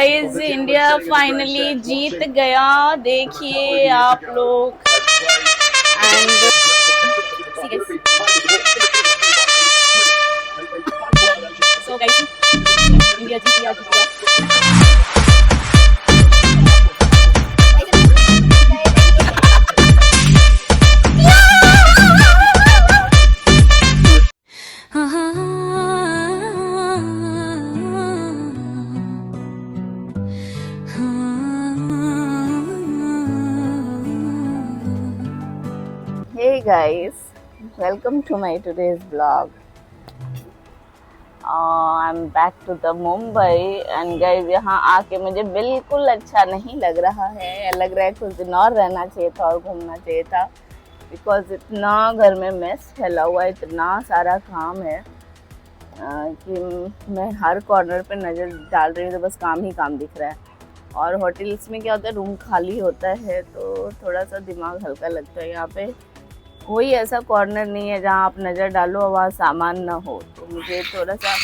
Guys India finally जीत गया, देखिए आप लोग। एंड सो गाइस इंडिया जीत गया, जीत गया। Hey guys, welcome to my today's vlog. I'm back to the Mumbai and guys यहाँ आके मुझे बिल्कुल अच्छा नहीं लग रहा है। लग रहा है कुछ दिन और रहना चाहिए था और घूमना चाहिए था, बिकॉज इतना घर में मेस फैला हुआ है, इतना सारा काम है कि मैं हर कॉर्नर पे नज़र डाल रही हूँ तो बस काम ही काम दिख रहा है। और होटल्स में क्या होता है, रूम खाली होता है तो थोड़ा सा दिमाग हल्का लगता है। यहाँ पे कोई ऐसा कॉर्नर नहीं है जहाँ आप नज़र डालो और वहाँ सामान ना हो, तो मुझे थोड़ा सा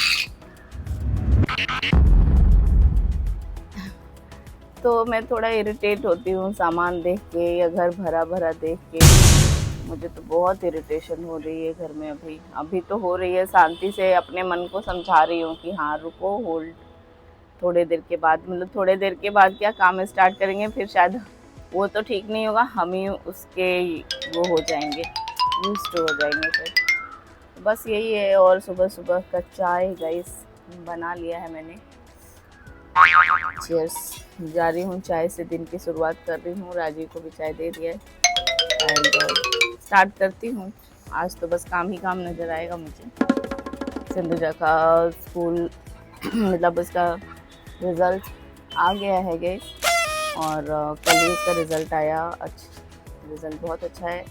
तो मैं थोड़ा इरिटेट होती हूँ सामान देख के या घर भरा भरा देख के। मुझे तो बहुत इरिटेशन हो रही है घर में। अभी तो हो रही है, शांति से अपने मन को समझा रही हूँ कि हाँ रुको, होल्ड, थोड़ी देर के बाद, मतलब थोड़ी देर के बाद क्या काम स्टार्ट करेंगे, फिर शायद वो तो ठीक नहीं होगा, हम ही उसके वो हो जाएंगे, यूज्ड हो जाएंगे। फिर बस यही है। और सुबह सुबह का चाय गाइस बना लिया है मैंने। चीयर्स, जा रही हूँ चाय से दिन की शुरुआत कर रही हूँ। राजीव को भी चाय दे दिया है एंड स्टार्ट करती हूँ। आज तो बस काम ही काम नज़र आएगा मुझे। सिंधुजा का स्कूल मतलब उसका रिज़ल्ट आ गया है गाइस, और कल ही इसका रिज़ल्ट आया। अच्छा, रिज़ल्ट बहुत अच्छा है।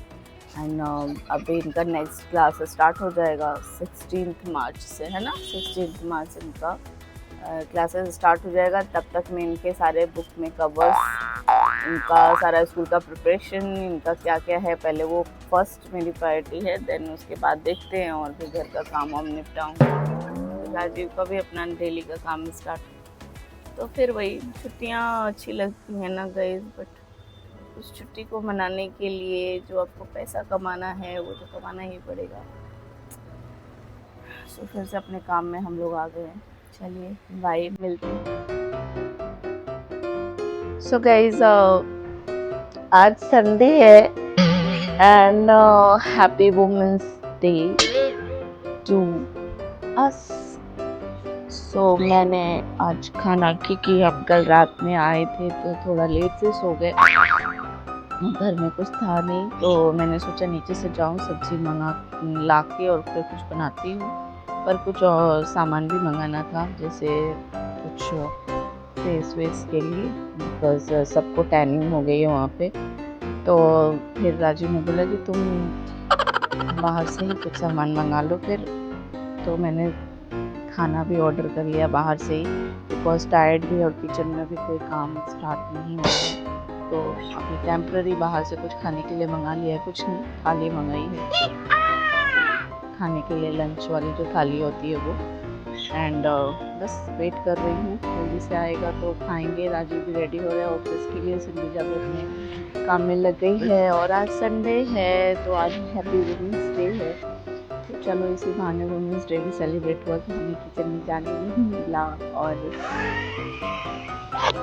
एंड अभी इनका नेक्स्ट क्लास स्टार्ट हो जाएगा 16 मार्च से, है ना, 16 मार्च से इनका क्लासेस स्टार्ट हो जाएगा। तब तक मैं इनके सारे बुक में कवर्स, इनका सारा स्कूल का प्रिपरेशन, इनका क्या क्या है, पहले वो फर्स्ट मेरी प्रायोरिटी है, देन उसके बाद देखते हैं और फिर घर का काम वाम निपटाऊँ। राजीव का भी अपना डेली का काम स्टार्ट। तो फिर वही छुट्टियाँ अच्छी लगती हैं ना गाइस, बट उस छुट्टी को मनाने के लिए जो आपको पैसा कमाना है वो तो कमाना ही पड़ेगा। सो फिर से अपने काम में हम लोग आ गए हैं। चलिए बाय, मिलते हैं। सो गाइस आज संडे है and happy women's day to us. So मैंने आज खाना, क्योंकि हम कल रात में आए थे तो थोड़ा लेट से सो गए, घर में कुछ था नहीं, तो मैंने सोचा नीचे से जाऊं सब्जी मंगा ला के और फिर कुछ बनाती हूँ। पर कुछ और सामान भी मंगाना था, जैसे कुछ फेस वेस के लिए, बिकॉज सबको टैनिंग हो गई है वहाँ पे। तो फिर राजू ने बोला कि तुम बाहर से ही कुछ सामान मंगा लो फिर। तो मैंने खाना भी ऑर्डर कर लिया बाहर से ही, बिकॉज टायर्ड भी और किचन में भी कोई काम स्टार्ट नहीं हुआ है, तो अभी टेम्प्ररी बाहर से कुछ खाने के लिए मंगा लिया है। कुछ नहीं, थाली मंगाई है खाने के लिए, लंच वाली जो थाली होती है वो। एंड बस वेट कर रही हूँ, जल्दी से आएगा तो खाएंगे। राजीव भी रेडी हो रहा है ऑफिस के लिए, सिंधुजा भी अपने काम में लग गई है, और आज संडे है तो आज हैप्पी वुमेन्स डे है। तो चलो इसी बहाने वुमेन्स डे भी सेलिब्रेट हुआ कि हमें किचन में जाने नहीं मिला, और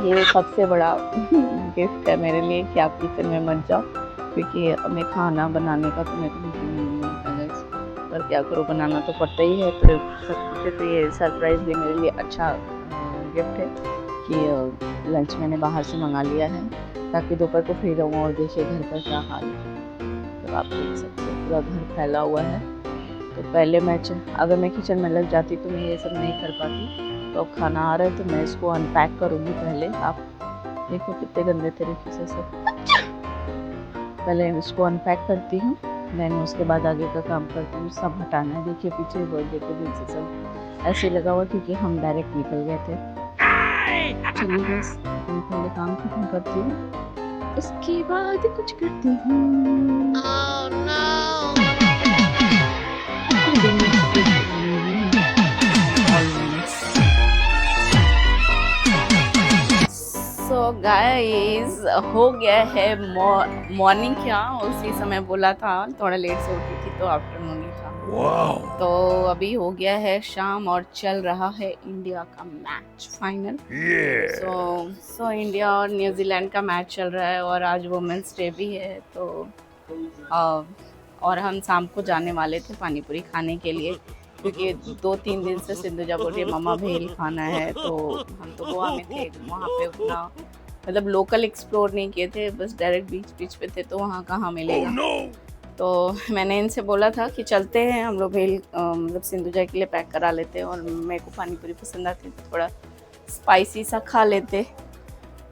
ये सबसे बड़ा गिफ्ट है मेरे लिए कि आप किचन में मत जाओ, क्योंकि हमें खाना बनाने का तो मेरे को नहीं मिलता है, पर क्या करो, बनाना तो पड़ता ही है। तो सब कुछ, तो ये सरप्राइज़ भी मेरे लिए अच्छा गिफ्ट है कि लंच मैंने बाहर से मंगा लिया है, ताकि दोपहर को फ्री रहूँ। और देखिए घर पर क्या हाल है, तो आप देख सकते हो पूरा घर फैला हुआ है। तो पहले अगर मैं किचन में लग जाती तो मैं ये सब नहीं कर पाती। तो अब खाना आ रहा है तो मैं इसको अनपैक करूँगी पहले। आप देखो कितने गंदे तरीके से सब, पहले इसको अनपैक करती हूँ, देन उसके बाद आगे का काम करती हूँ। सब हटाना है, देखिए पीछे बर्थडे के दिन से सब ऐसे लगा हुआ, क्योंकि हम डायरेक्ट निकल गए थे। चलिए बस पहले काम खत्म करती हूँ, उसके बाद कुछ करती हूँ। गाइस हो गया है मॉर्निंग, क्या उसी समय बोला था, थोड़ा लेट से उठी थी तो आफ्टरनून ही था। तो अभी हो गया है शाम और चल रहा है इंडिया का मैच फाइनल। सो इंडिया और न्यूजीलैंड का मैच चल रहा है और आज वुमेन्स डे भी है। तो और हम शाम को जाने वाले थे पानी पूरी खाने के लिए, क्योंकि 2-3 दिन से सिंधुजा बोल रही है मम्मा भेल खाना है। तो हम तो गोवा में थे, वहाँ पे उतना मतलब लोकल एक्सप्लोर नहीं किए थे, बस डायरेक्ट बीच पे थे, तो वहाँ कहाँ मिलेगा। तो मैंने इनसे बोला था कि चलते हैं हम लोग भेल मतलब सिंधुजा के लिए पैक करा लेते हैं, और मेरे को पानी पूरी पसंद आती है तो थोड़ा स्पाइसी सा खा लेते।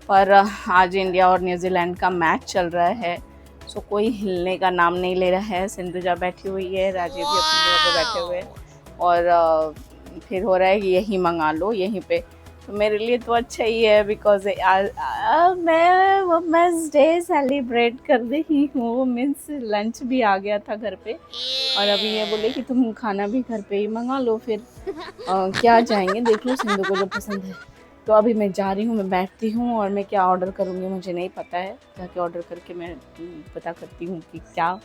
पर आज इंडिया और न्यूजीलैंड का मैच चल रहा है, सो कोई हिलने का नाम नहीं ले रहा है। सिंधुजा बैठी हुई है, राजीव भी अपनी जगह पे बैठे हुए हैं, और फिर हो रहा है कि यहीं मंगा लो यहीं पे। तो मेरे लिए तो अच्छा ही है, बिकॉज मैं वुमेन्स डे सेलिब्रेट कर रही हूँ। मीन्स लंच भी आ गया था घर पे, और अभी ये बोले कि तुम खाना भी घर पे ही मंगा लो, फिर क्या जाएंगे देख लो सिंधु को जो पसंद है। तो अभी मैं जा रही हूँ, मैं बैठती हूँ, और मैं क्या ऑर्डर करूँगी मुझे नहीं पता है। जाके ऑर्डर करके मैं पता करती हूँ कि क्या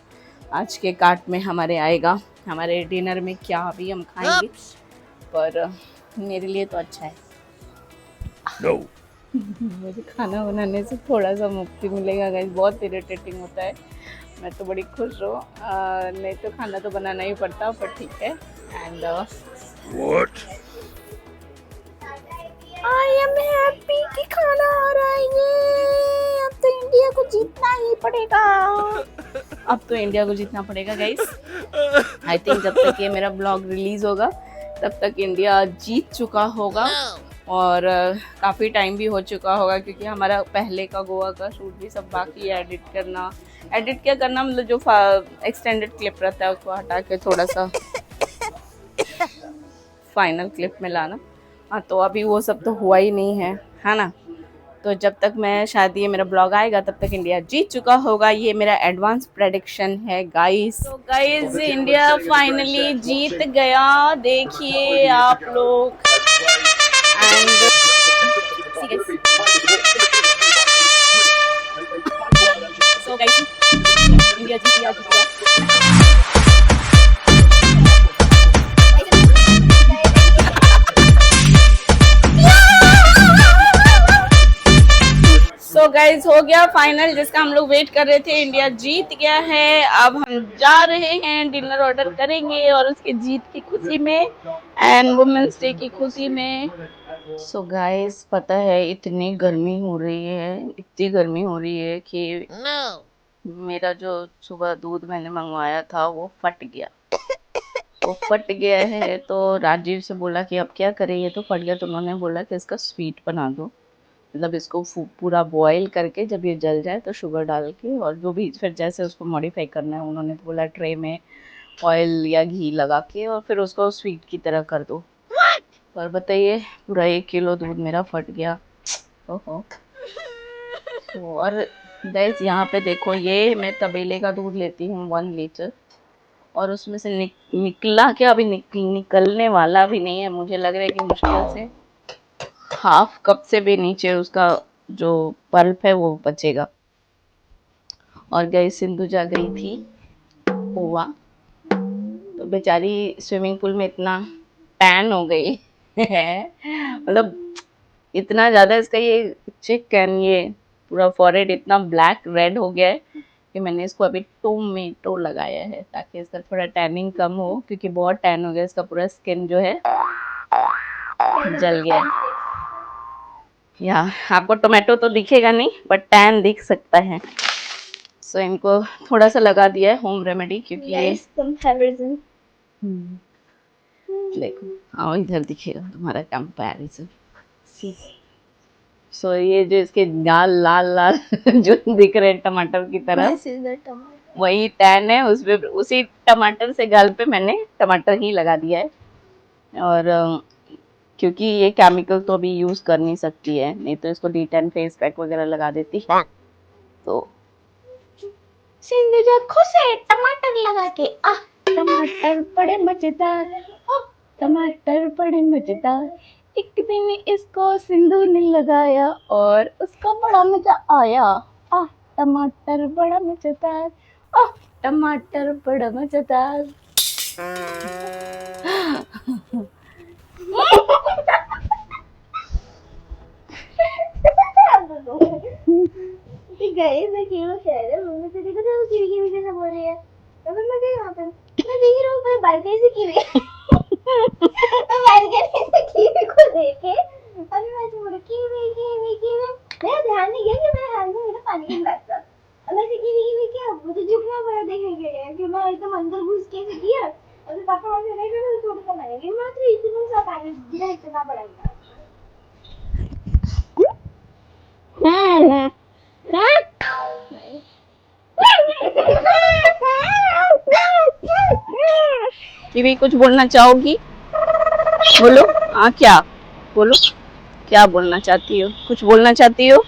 आज के कार्ट में हमारे आएगा, हमारे डिनर में क्या अभी हम खाएंगे। पर मेरे लिए तो अच्छा है। no. मुझे खाना बनाने से थोड़ा सा मुक्ति मिलेगा गाइस, बहुत इरिटेटिंग होता है। मैं तो बड़ी खुश हूँ, नहीं तो खाना तो बनाना ही पड़ता, पर ठीक है। And what I am happy कि खाना आ रहा है। ये अब तो इंडिया को जीतना ही पड़ेगा। अब तो इंडिया को जीतना पड़ेगा गाइस। आई थिंक जब तक ये मेरा ब्लॉग रिलीज होगा तब तक इंडिया जीत चुका होगा, और काफ़ी टाइम भी हो चुका होगा, क्योंकि हमारा पहले का गोवा का शूट भी सब बाकी है एडिट क्या करना, मतलब जो एक्सटेंडेड क्लिप रहता है उसको हटा के थोड़ा सा फाइनल क्लिप में लाना। हाँ, तो अभी वो सब तो हुआ ही नहीं है ना। तो जब तक मैं शायद ये मेरा ब्लॉग आएगा तब तक इंडिया जीत चुका होगा, ये मेरा एडवांस प्रेडिक्शन है गाइस। तो गाइस इंडिया फाइनली जीत गया, देखिए आप लोग। एंड सो गाइस इंडिया जीत गया। सो गाइस हो गया फाइनल, जिसका हम लोग वेट कर रहे थे। इंडिया जीत गया है। अब हम जा रहे हैं, डिनर ऑर्डर करेंगे, और उसके जीत की खुशी में एंड वुमेन्स डे की खुशी में। सो गाइस पता है इतनी गर्मी हो रही है कि मेरा जो सुबह दूध मैंने मंगवाया था वो फट गया है। तो राजीव से बोला कि अब क्या करें, ये तो फट गया। तो उन्होंने बोला कि इसका स्वीट बना दो, मतलब इसको पूरा बॉईल करके जब ये जल जाए तो शुगर डाल के, और जो भी फिर जैसे उसको मॉडिफाई करना है उन्होंने तो बोला ट्रे में ऑयल या घी लगा के और फिर उसको स्वीट की तरह कर दो। पर बताइए पूरा 1 किलो दूध मेरा फट गया। ओहो। और गाइस यहाँ पे देखो, ये मैं तबेले का दूध लेती हूँ 1 लीटर, और उसमें से निकला क्या, अभी निकलने वाला भी नहीं है। मुझे लग रहा है कि मुश्किल से हाफ कप से भी नीचे उसका जो पल्प है वो बचेगा। और गाइस सिंधुजा गई थी गोवा, तो बेचारी स्विमिंग पूल में इतना टैन हो गई है, मतलब इतना ज़्यादा इसका ये चिकन, ये पूरा फॉरहेड इतना ब्लैक रेड हो गया है कि मैंने इसको अभी टोमेटो लगाया है ताकि इसका थोड़ा टैनिंग कम हो, क्योंकि बहुत टैन हो गया इसका, पूरा स्किन जो है जल गया। या आपको टोमेटो तो दिखेगा नहीं बट टैन दिख सकता है। सो इनको थोड़ा सा लगा दिया है होम रेमेडी, क्योंकि ये देखो आओ इधर दिखेगा तुम्हारा कंपैरिजन। सो ये जो इसके लाल जो दिख रहे हैं टमाटर की तरह, वही टैन है उसमें। उसी टमाटर से गाल पे मैंने टमाटर ही लगा दिया है। और क्योंकि ये केमिकल तो अभी यूज कर नहीं सकती है, नहीं तो इसको D10 फेस पैक वगैरह लगा देती। तो सिंधुजा खुश है टमाटर लगा के। टमाटर बड़े मजेदार, टमाटर बड़े मजेदार, एक दिन इसको सिंदूर ने लगाया और उसका बड़ा मजा आया। टमाटर बड़ा मजेदार, टमाटर बड़ा मजेदार। गए मैं क्यों कह रहा हूँ, मम्मी से देखो तो खिड़की में कैसा बोल रही है। तो मैं गई वहाँ पे, मैं देख रहा हूँ मैं बालकनी से कीवी मैं बालकनी से कीवी को देखे अभी मैं ऐसे बोला कीवी कीवी कीवी। मेरा ध्यान नहीं गया कि मेरे हाथ में मेरा पानी का गिलास था। अब ऐसे कीवी कीवी क्या मुझे झुकना पड़ा देखने के लिए कि मैं एकदम अंदर घुस के ऐसे किया और फिर पापा वहाँ से देख रहे थे थोड़ा सा मैंने कि मात्र इतना सा पानी गिरा इतना बड़ा गिरा। कीवी कुछ बोलना चाहोगी? बोलो। हाँ क्या बोलो, क्या बोलना चाहती हो? कुछ बोलना चाहती हो?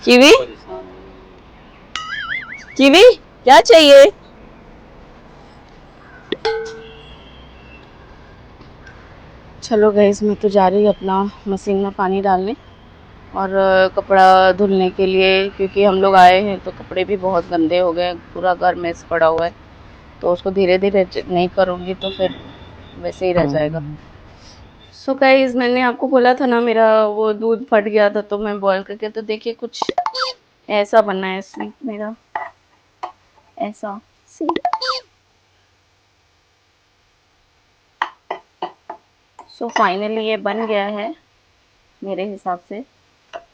कीवी कीवी क्या चाहिए? चलो गाइस मैं तो जा रही हूँ अपना मशीन में पानी डालने और कपड़ा धुलने के लिए, क्योंकि हम लोग आए हैं तो कपड़े भी बहुत गंदे हो गए, पूरा घर मेस पड़ा हुआ है। तो उसको धीरे धीरे नहीं करूँगी तो फिर वैसे ही रह जाएगा। सो गाइस मैंने आपको बोला था ना मेरा वो दूध फट गया था, तो मैं बॉईल करके, तो देखिए कुछ ऐसा बनना है स्वीट मेरा, ऐसा सी। सो फाइनली ये बन गया है मेरे हिसाब से।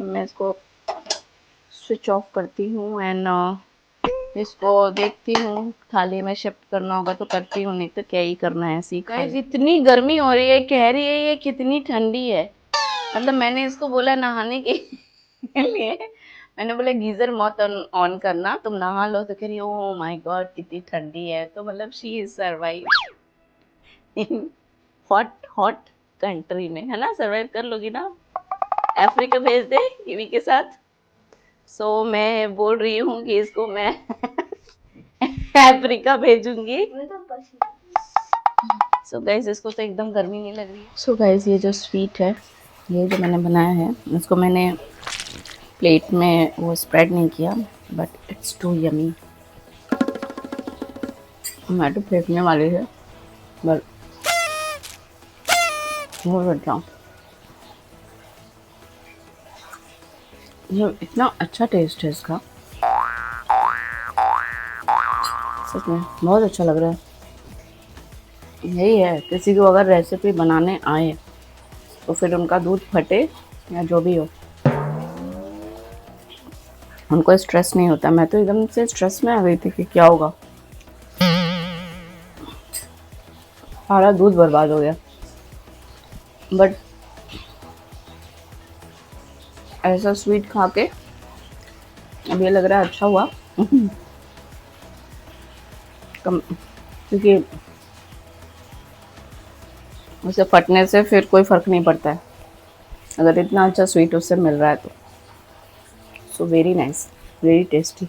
मैं इसको स्विच ऑफ करती हूँ एंड इसको देखती हूँ, थाली में शिफ्ट करना होगा तो करती हूँ, नहीं तो क्या ही करना है सीखा है। इतनी गर्मी हो रही है, कह रही है ये कितनी ठंडी है। मतलब मैंने इसको बोला नहाने के लिए, मैंने बोला गीजर मत ऑन करना, तुम नहा लो, तो कह रही ओ माय गॉड कितनी ठंडी है। तो मतलब she is survive in hot hot country में, है ना, सर्वाइव कर लोगी ना। अफ्रीका भेज दे कीवी के साथ। सो मैं बोल रही हूँ कि इसको मैं अफ्रीका भेजूंगी। सो गाइस इसको तो एकदम गर्मी नहीं लग रही है। सो गाइस ये जो स्वीट है, ये जो मैंने बनाया है, इसको मैंने प्लेट में वो स्प्रेड नहीं किया, बट इट्स टू यमी। मैं तो फेंकने वाली है बट बहुत अच्छा, ये इतना अच्छा टेस्ट है इसका, सच में बहुत अच्छा लग रहा है। यही है, किसी को अगर रेसिपी बनाने आए तो फिर उनका दूध फटे या जो भी हो, उनको स्ट्रेस नहीं होता। मैं तो एकदम से स्ट्रेस में आ गई थी कि क्या होगा, सारा दूध बर्बाद हो गया। बट ऐसा स्वीट खा के अब ये लग रहा है अच्छा हुआ क्योंकि उसे फटने से फिर कोई फ़र्क नहीं पड़ता है अगर इतना अच्छा स्वीट उससे मिल रहा है तो। So very nice, very tasty.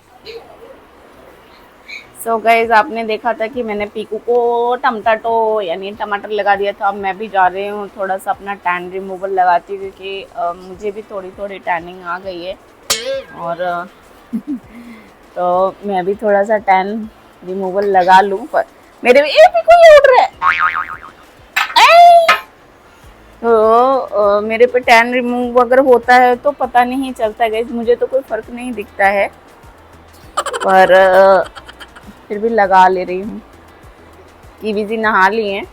So guys आपने देखा था कि मैंने पीकू को टमाटो यानी टमाटर लगा दिया था। अब मैं भी जा रही हूँ थोड़ा सा अपना टैन रिमूवल लगाती हूँ, क्योंकि मुझे भी थोड़ी थोड़ी टैनिंग आ गई है और तो मैं भी थोड़ा सा टैन रिमूवल लगा लूँ। पर मेरे भी पीकू ये उड़ रहा है, तो मेरे पे टैन रिमूव अगर होता है तो पता नहीं चलता गाइज, मुझे तो कोई फ़र्क नहीं दिखता है, पर फिर भी लगा ले रही हूँ। कीवी जी नहा ली हैं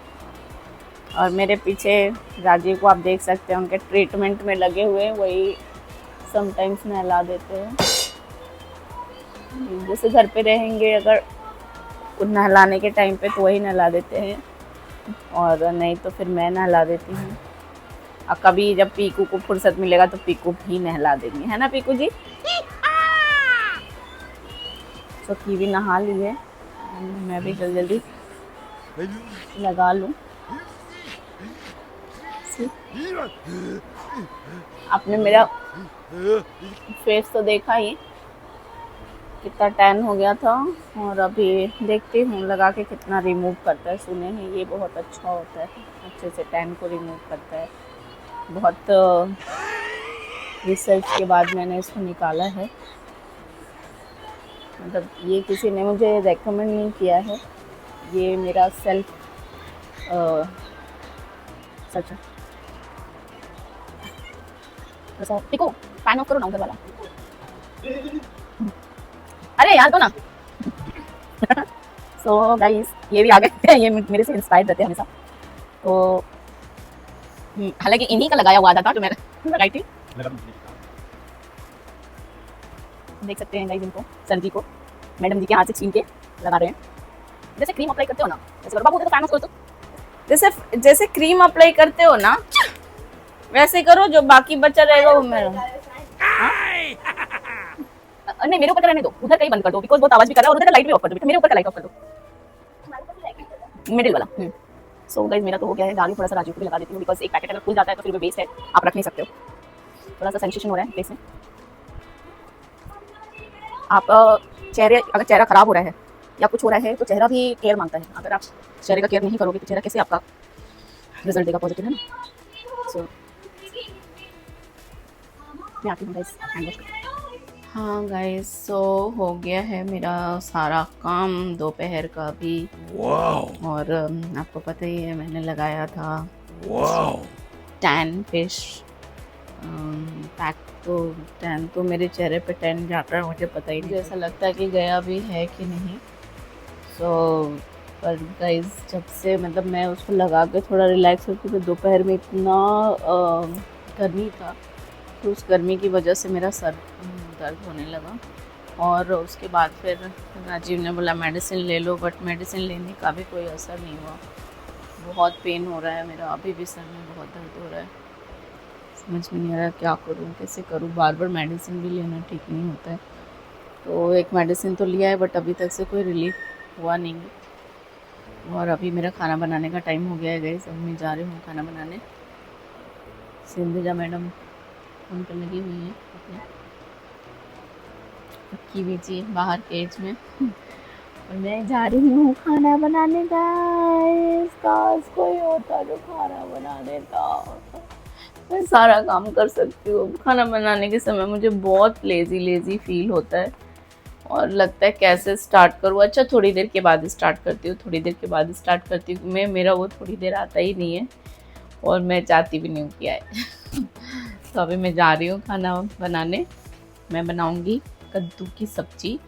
और मेरे पीछे राजीव को आप देख सकते हैं, उनके ट्रीटमेंट में लगे हुए हैं, वही समटाइम्स नहला देते हैं। जैसे घर पे रहेंगे अगर नहलाने के टाइम पे तो वही नहला देते हैं, और नहीं तो फिर मैं नहला देती हूँ। और कभी जब पीकू को फुर्सत मिलेगा तो पीकू भी नहला देंगे, है ना पीकू जी। तो कीवी नहा ली है, मैं भी जल्दी जल्दी लगा लूँ। आपने मेरा फेस तो देखा ही कितना टैन हो गया था और अभी देखती हूँ लगा के कितना रिमूव करता है। सुने हैं ये बहुत अच्छा होता है, अच्छे से टैन को रिमूव करता है। बहुत रिसर्च के बाद मैंने इसको निकाला है, मतलब ये किसी ने मुझे रेकमेंड नहीं किया है, ये मेरा सेल्फ सच है। देखो फैन ऑफ करो ना उधर वाला। अरे यार दो ना। सो गाइस ये भी आ गए थे, ये मेरे से इंस्पायर रहते हैं हमेशा। तो हालांकि इन्हीं का लगाया हुआ था जो मैंने लगाई थी। देख सकते हैं गाइस इनको, सर जी को मैडम जी के हाथ से छीन के लगा रहे हैं। जैसे क्रीम अप्लाई करते हो ना, जैसे बाबू तो फैन ऑफ करो तो जैसे क्रीम अप्लाई करते हो ना वैसे करो, जो बाकी बचा रहेगा वो मेरा। नहीं मेरे ऊपर का रहने दो, उधर कहीं बंद कर दो बिकॉज़ बहुत आवाज भी कर रहा है, और उधर का लाइट भी ऑफ कर दो, मेरे ऊपर का लाइट ऑफ कर दो, मिडिल वाला। सो गाइस मेरा तो हो गया है, डाली थोड़ा सा राजू को भी लगा देती हूँ बिकॉज़ एक पैकेट अगर खुल जाता है तो फिर वो वेस्ट है, आप रख नहीं सकते हो। थोड़ा सा सेंसेशन हो रहा है फेस में। आप अगर चेहरा खराब हो रहा है या कुछ हो रहा है तो चेहरा भी केयर मांगता है। अगर आप चेहरे का केयर नहीं करोगे तो चेहरा कैसे आपका रिजल्ट देगा पॉजिटिव, है ना। सो मैं आती हूँ गाइस हैंड वॉश करके। हाँ गाइस सो हो गया है मेरा सारा काम दोपहर का भी। और आपको पता ही है मैंने लगाया था टैन फिश पैक, तो टैन तो मेरे चेहरे पे टैन जाता है मुझे पता ही नहीं, ऐसा लगता है कि गया भी है कि नहीं। सो पर गाइस जब से मतलब मैं उसको लगा के थोड़ा रिलैक्स होती हूँ, दोपहर में इतना गर्मी था तो उस गर्मी की वजह से मेरा सर दर्द होने लगा। और उसके बाद फिर राजीव ने बोला मेडिसिन ले लो, बट मेडिसिन लेने का भी कोई असर नहीं हुआ। बहुत पेन हो रहा है मेरा, अभी भी सर में बहुत दर्द हो रहा है। समझ में नहीं आ रहा क्या करूँ कैसे करूँ, बार बार मेडिसिन भी लेना ठीक नहीं होता है। तो एक मेडिसिन तो लिया है बट अभी तक से कोई रिलीफ हुआ नहीं। और अभी मेरा खाना बनाने का टाइम हो गया है गाइस, अब मैं जा रही हूँ खाना बनाने। सिंधुजा मैडम फोन पर लगी हुई है अपने की बीजी बाहर केज में और मैं जा रही हूँ खाना बनाने। गाइस काश कोई होता जो खाना बना देता, मैं सारा काम कर सकती हूँ। खाना बनाने के समय मुझे बहुत लेज़ी फील होता है और लगता है कैसे स्टार्ट करूँ। अच्छा थोड़ी देर के बाद स्टार्ट करती हूँ, थोड़ी देर के बाद स्टार्ट करती हूँ। मेरा वो थोड़ी देर आता ही नहीं है और मैं चाहती भी नहीं हूँ कि आए। तो अभी मैं जा रही हूँ खाना बनाने। मैं बनाऊँगी कद्दू की सब्जी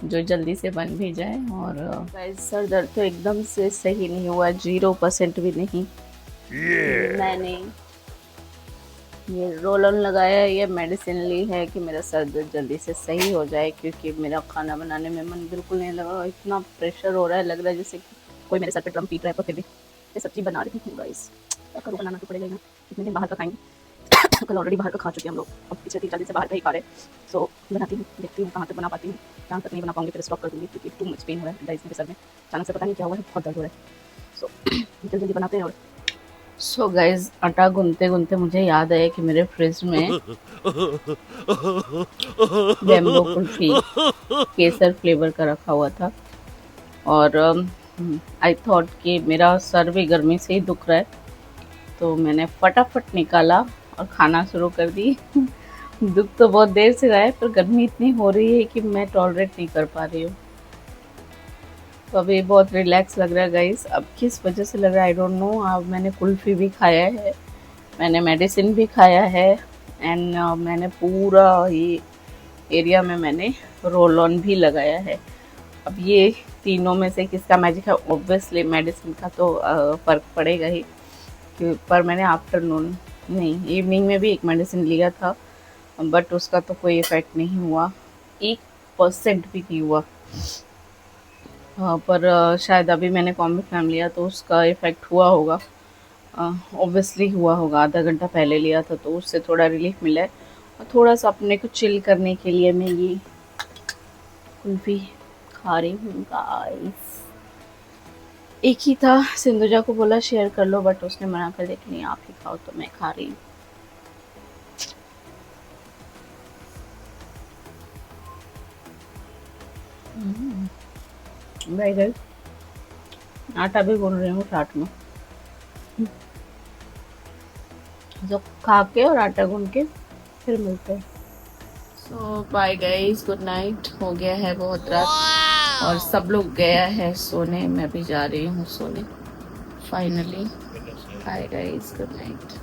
जो जल्दी से बन भी जाए। और गाइस सर दर्द तो एकदम से सही नहीं हुआ, 0% भी नहीं। मैंने ये रोल ऑन लगाया है, ये मेडिसिन ली है कि मेरा सर दर्द जल्दी से सही हो जाए, क्योंकि मेरा खाना बनाने में मन बिल्कुल नहीं लगा। इतना प्रेशर हो रहा है, लग रहा है जैसे कोई मेरे सर पे ड्रम पीट रहा है। पर फिर भी ये सब्जी बना रही हूँ गाइस, क्या करूँ, बनाना तो पड़ेगा ना, कितने दिन बाहर का खाएंगे। कल ऑलरेडी बाहर का खा चुके हैं हम लोग, अब पिछले 3-4 दिन से बाहर का ही खा रहे हैं। सो बनाती हूँ, देखती हूँ कहाँ तक बना पाती हूँ। जहाँ तक नहीं बना पाऊंगी फिर स्टॉप कर दूँगी, क्योंकि टू मच पेन हो रहा है गाइस मेरे सर में। अचानक से पता नहीं क्या हुआ है, बहुत दर्द हो रहा है। सो जल्दी जल्दी बनाते हैं। और सो गाइस आटा गूंथते गूंथते मुझे याद आया कि मेरे फ्रिज में बेम्बो कुल्फी केसर फ्लेवर का रखा हुआ था। और आई थॉट कि मेरा सर भी गर्मी से ही दुख रहा है, तो मैंने फटाफट निकाला और खाना शुरू कर दी। दुख तो बहुत देर से रहा है पर गर्मी इतनी हो रही है कि मैं टॉलरेट नहीं कर पा रही हूँ। तो अभी बहुत रिलैक्स लग रहा है गाइस। अब किस वजह से लग रहा है आई डोंट नो। अब मैंने कुल्फ़ी भी खाया है, मैंने मेडिसिन भी खाया है, एंड मैंने पूरा ये एरिया में मैंने रोल ऑन भी लगाया है। अब ये तीनों में से किसका मैजिक है, ऑब्वियसली मेडिसिन का तो फ़र्क पड़ेगा ही। पर मैंने आफ्टरनून नहीं इवनिंग में भी एक मेडिसिन लिया था, बट उसका तो कोई इफ़ेक्ट नहीं हुआ, 1% भी नहीं हुआ। पर शायद अभी मैंने कॉम्बिफ्लैम लिया तो उसका इफ़ेक्ट हुआ होगा, ऑब्वियसली हुआ होगा। आधा घंटा पहले लिया था तो उससे थोड़ा रिलीफ मिला है। और थोड़ा सा अपने को चिल करने के लिए मैं ये कुल्फ़ी खा रही हूँ गाइस। एक ही था, सिंधुजा को बोला शेयर कर लो बट उसने मना कर दिया कि नहीं आप ही खाओ, तो मैं खा रही हूँ। भाई गई आटा भी गूंद रही हूँ साथ में, जो खा के और आटा गूंद के फिर मिलते हैं। सो बाय गाइस, गुड नाइट। हो गया है बहुत रात और सब लोग गया है सोने, मैं भी जा रही हूँ सोने finally. Bye guys, good night.